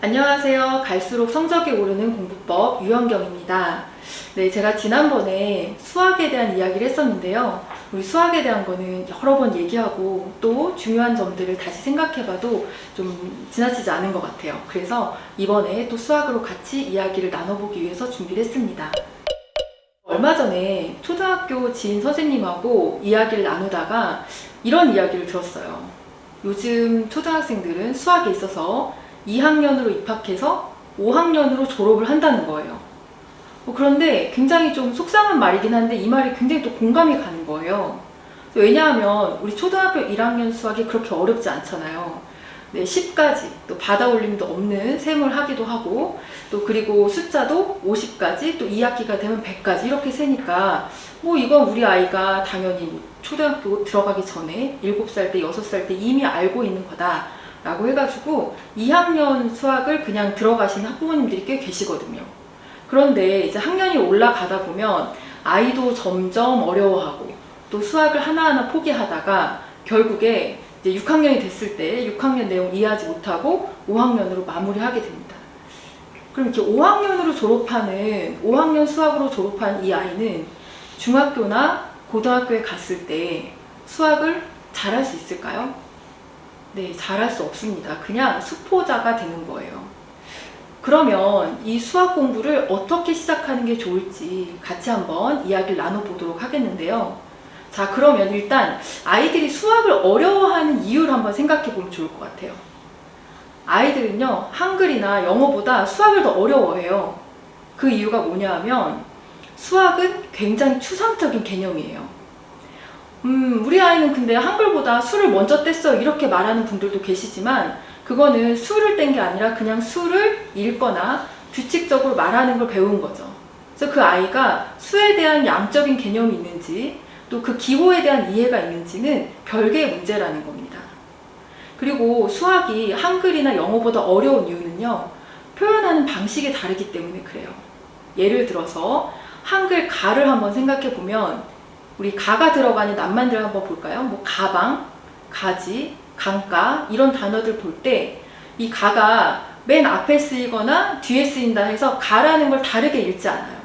안녕하세요. 갈수록 성적이 오르는 공부법 유현경입니다. 네, 제가 지난번에 수학에 대한 이야기를 했었는데요. 우리 수학에 대한 거는 여러 번 얘기하고 또 중요한 점들을 다시 생각해봐도 좀 지나치지 않은 것 같아요. 그래서 이번에 또 수학으로 같이 이야기를 나눠보기 위해서 준비를 했습니다. 얼마 전에 초등학교 지인 선생님하고 이야기를 나누다가 이런 이야기를 들었어요. 요즘 초등학생들은 수학에 있어서 2학년으로 입학해서 5학년으로 졸업을 한다는 거예요. 그런데 굉장히 좀 속상한 말이긴 한데 이 말이 굉장히 또 공감이 가는 거예요. 왜냐하면 우리 초등학교 1학년 수학이 그렇게 어렵지 않잖아요. 네, 10까지 또 받아올림도 없는 셈을 하기도 하고 또 그리고 숫자도 50까지 또 2학기가 되면 100까지 이렇게 세니까 이건 우리 아이가 당연히 초등학교 들어가기 전에 7살 때 6살 때 이미 알고 있는 거다 라고 해가지고 2학년 수학을 그냥 들어가시는 학부모님들이 꽤 계시거든요. 그런데 이제 학년이 올라가다 보면 아이도 점점 어려워하고 또 수학을 하나하나 포기하다가 결국에 이제 6학년이 됐을 때 6학년 내용 이해하지 못하고 5학년으로 마무리하게 됩니다. 그럼 이렇게 5학년 수학으로 졸업한 이 아이는 중학교나 고등학교에 갔을 때 수학을 잘할 수 있을까요? 네, 잘할 수 없습니다. 그냥 수포자가 되는 거예요. 그러면 이 수학 공부를 어떻게 시작하는 게 좋을지 같이 한번 이야기를 나눠보도록 하겠는데요. 자, 그러면 일단 아이들이 수학을 어려워하는 이유를 한번 생각해 보면 좋을 것 같아요. 아이들은요, 한글이나 영어보다 수학을 더 어려워해요. 그 이유가 뭐냐 하면 수학은 굉장히 추상적인 개념이에요. 우리 아이는 근데 한글보다 수를 먼저 뗐어요 이렇게 말하는 분들도 계시지만 그거는 수를 뗀 게 아니라 그냥 수를 읽거나 규칙적으로 말하는 걸 배운 거죠. 그래서 그 아이가 수에 대한 양적인 개념이 있는지 또 그 기호에 대한 이해가 있는지는 별개의 문제라는 겁니다. 그리고 수학이 한글이나 영어보다 어려운 이유는요, 표현하는 방식이 다르기 때문에 그래요. 예를 들어서 한글 가를 한번 생각해 보면 우리 가가 들어가는 낱말들 한번 볼까요? 가방, 가지, 강가 이런 단어들 볼 때 이 가가 맨 앞에 쓰이거나 뒤에 쓰인다 해서 가라는 걸 다르게 읽지 않아요.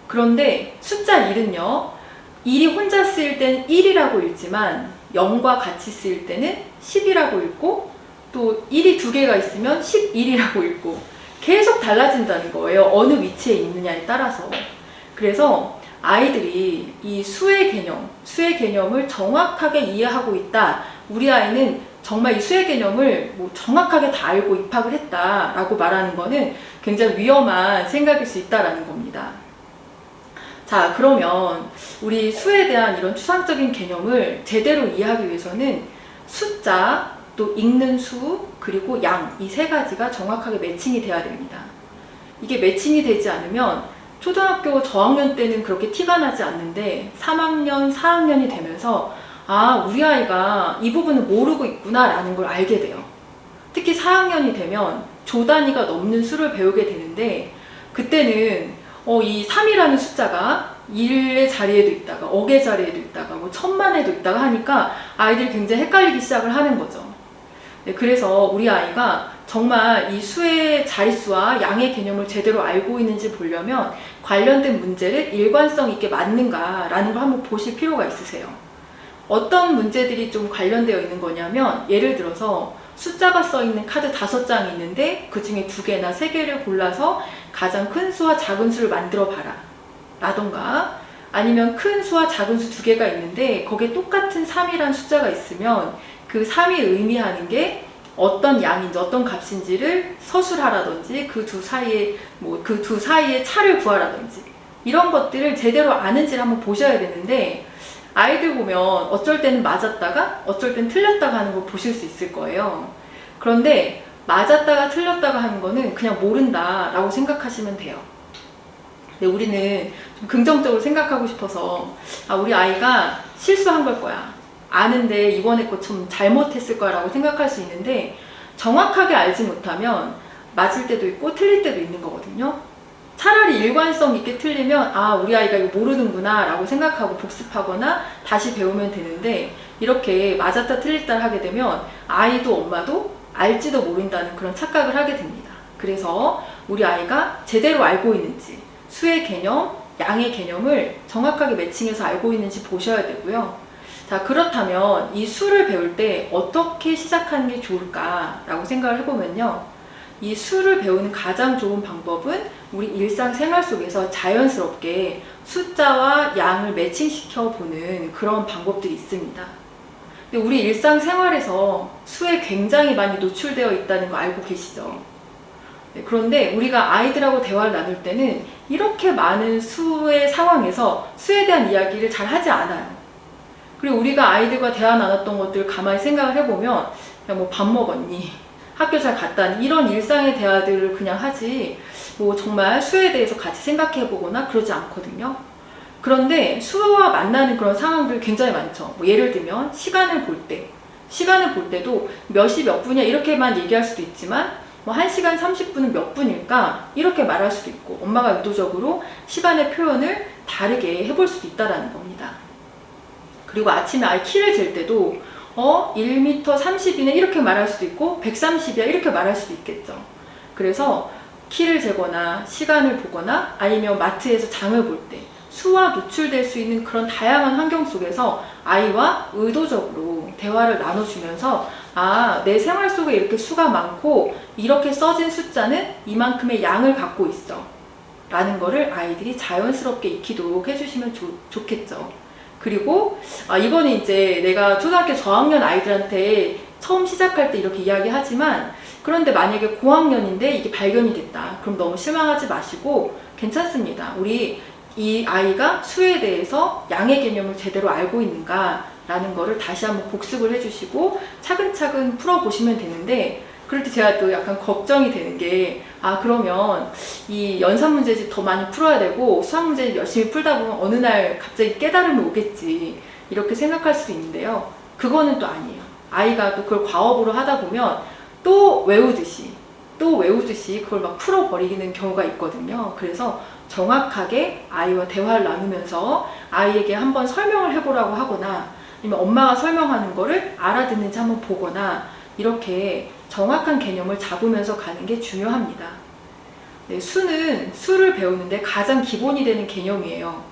그런데 숫자 1은요. 1이 혼자 쓰일 때는 1이라고 읽지만 0과 같이 쓰일 때는 10이라고 읽고 또 1이 두 개가 있으면 11이라고 읽고 계속 달라진다는 거예요. 어느 위치에 있느냐에 따라서. 그래서 아이들이 이 수의 개념을 정확하게 이해하고 있다. 우리 아이는 정말 이 수의 개념을 정확하게 다 알고 입학을 했다라고 말하는 거는 굉장히 위험한 생각일 수 있다라는 겁니다. 자, 그러면 우리 수에 대한 이런 추상적인 개념을 제대로 이해하기 위해서는 숫자, 또 읽는 수, 그리고 양, 이 세 가지가 정확하게 매칭이 돼야 됩니다. 이게 매칭이 되지 않으면 초등학교 저학년 때는 그렇게 티가 나지 않는데 3학년, 4학년이 되면서 우리 아이가 이 부분을 모르고 있구나 라는 걸 알게 돼요. 특히 4학년이 되면 조 단위가 넘는 수를 배우게 되는데 그때는 이 3이라는 숫자가 1의 자리에도 있다가 억의 자리에도 있다가 천만에도 있다가 하니까 아이들이 굉장히 헷갈리기 시작을 하는 거죠. 네, 그래서 우리 아이가 정말 이 수의 자릿수와 양의 개념을 제대로 알고 있는지 보려면 관련된 문제를 일관성 있게 맞는가라는 걸 한번 보실 필요가 있으세요. 어떤 문제들이 좀 관련되어 있는 거냐면 예를 들어서 숫자가 써있는 카드 5장이 있는데 그 중에 2개나 3개를 골라서 가장 큰 수와 작은 수를 만들어 봐라 라던가 아니면 큰 수와 작은 수 2개가 있는데 거기에 똑같은 3이라는 숫자가 있으면 그 3이 의미하는 게 어떤 양인지 어떤 값인지를 서술하라든지 그 두 사이의 차를 구하라든지 이런 것들을 제대로 아는지를 한번 보셔야 되는데 아이들 보면 어쩔 때는 맞았다가 어쩔 땐 틀렸다가 하는 걸 보실 수 있을 거예요. 그런데 맞았다가 틀렸다가 하는 거는 그냥 모른다라고 생각하시면 돼요. 근데 우리는 좀 긍정적으로 생각하고 싶어서 우리 아이가 실수한 걸 거야. 아는데 이번에 거 좀 잘못했을 거라고 생각할 수 있는데 정확하게 알지 못하면 맞을 때도 있고 틀릴 때도 있는 거거든요. 차라리 일관성 있게 틀리면 우리 아이가 이거 모르는구나 라고 생각하고 복습하거나 다시 배우면 되는데 이렇게 맞았다 틀렸다 하게 되면 아이도 엄마도 알지도 모른다는 그런 착각을 하게 됩니다. 그래서 우리 아이가 제대로 알고 있는지, 수의 개념, 양의 개념을 정확하게 매칭해서 알고 있는지 보셔야 되고요. 자, 그렇다면 이 수를 배울 때 어떻게 시작하는 게 좋을까라고 생각을 해보면요. 이 수를 배우는 가장 좋은 방법은 우리 일상생활 속에서 자연스럽게 숫자와 양을 매칭시켜 보는 그런 방법들이 있습니다. 근데 우리 일상생활에서 수에 굉장히 많이 노출되어 있다는 거 알고 계시죠? 네, 그런데 우리가 아이들하고 대화를 나눌 때는 이렇게 많은 수의 상황에서 수에 대한 이야기를 잘 하지 않아요. 그리고 우리가 아이들과 대화 나눴던 것들 가만히 생각을 해보면 그냥 뭐 밥 먹었니? 학교 잘 갔다 왔니? 이런 일상의 대화들을 그냥 하지 뭐 정말 수에 대해서 같이 생각해 보거나 그러지 않거든요. 그런데 수와 만나는 그런 상황들 굉장히 많죠. 뭐 예를 들면 시간을 볼 때도 몇 시 몇 분이야 이렇게만 얘기할 수도 있지만 뭐 1시간 30분은 몇 분일까 이렇게 말할 수도 있고 엄마가 의도적으로 시간의 표현을 다르게 해볼 수도 있다는 겁니다. 그리고 아침에 아이 키를 잴 때도 1m 30이네 이렇게 말할 수도 있고 130이야 이렇게 말할 수도 있겠죠. 그래서 키를 재거나 시간을 보거나 아니면 마트에서 장을 볼 때 수와 노출될 수 있는 그런 다양한 환경 속에서 아이와 의도적으로 대화를 나눠주면서 내 생활 속에 이렇게 수가 많고 이렇게 써진 숫자는 이만큼의 양을 갖고 있어 라는 거를 아이들이 자연스럽게 익히도록 해주시면 좋겠죠. 그리고 이거는 이제 내가 초등학교 저학년 아이들한테 처음 시작할 때 이렇게 이야기하지만 그런데 만약에 고학년인데 이게 발견이 됐다. 그럼 너무 실망하지 마시고 괜찮습니다. 우리 이 아이가 수에 대해서 양의 개념을 제대로 알고 있는가 라는 거를 다시 한번 복습을 해주시고 차근차근 풀어보시면 되는데 그럴 때 제가 또 약간 걱정이 되는 게 그러면 이 연산 문제집 더 많이 풀어야 되고 수학 문제집 열심히 풀다 보면 어느 날 갑자기 깨달음이 오겠지 이렇게 생각할 수도 있는데요. 그거는 또 아니에요. 아이가 또 그걸 과업으로 하다 보면 또 외우듯이 그걸 막 풀어버리는 경우가 있거든요. 그래서 정확하게 아이와 대화를 나누면서 아이에게 한번 설명을 해보라고 하거나 아니면 엄마가 설명하는 거를 알아듣는지 한번 보거나 이렇게 정확한 개념을 잡으면서 가는 게 중요합니다. 네, 수를 배우는데 가장 기본이 되는 개념이에요.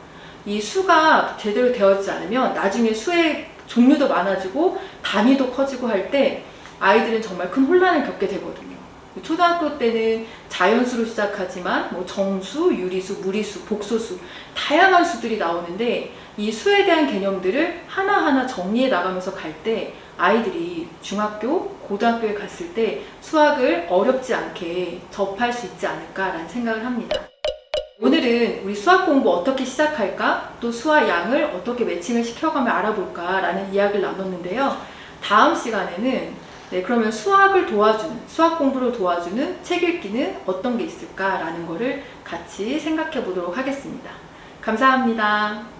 이 수가 제대로 되어지지 않으면 나중에 수의 종류도 많아지고 단위도 커지고 할 때 아이들은 정말 큰 혼란을 겪게 되거든요. 초등학교 때는 자연수로 시작하지만 뭐 정수, 유리수, 무리수, 복소수 다양한 수들이 나오는데 이 수에 대한 개념들을 하나하나 정리해 나가면서 갈 때 아이들이 중학교, 고등학교에 갔을 때 수학을 어렵지 않게 접할 수 있지 않을까라는 생각을 합니다. 오늘은 우리 수학 공부 어떻게 시작할까? 또 수와 양을 어떻게 매칭을 시켜가며 알아볼까? 라는 이야기를 나눴는데요. 다음 시간에는 그러면 수학 공부를 도와주는 책 읽기는 어떤 게 있을까라는 거를 같이 생각해 보도록 하겠습니다. 감사합니다.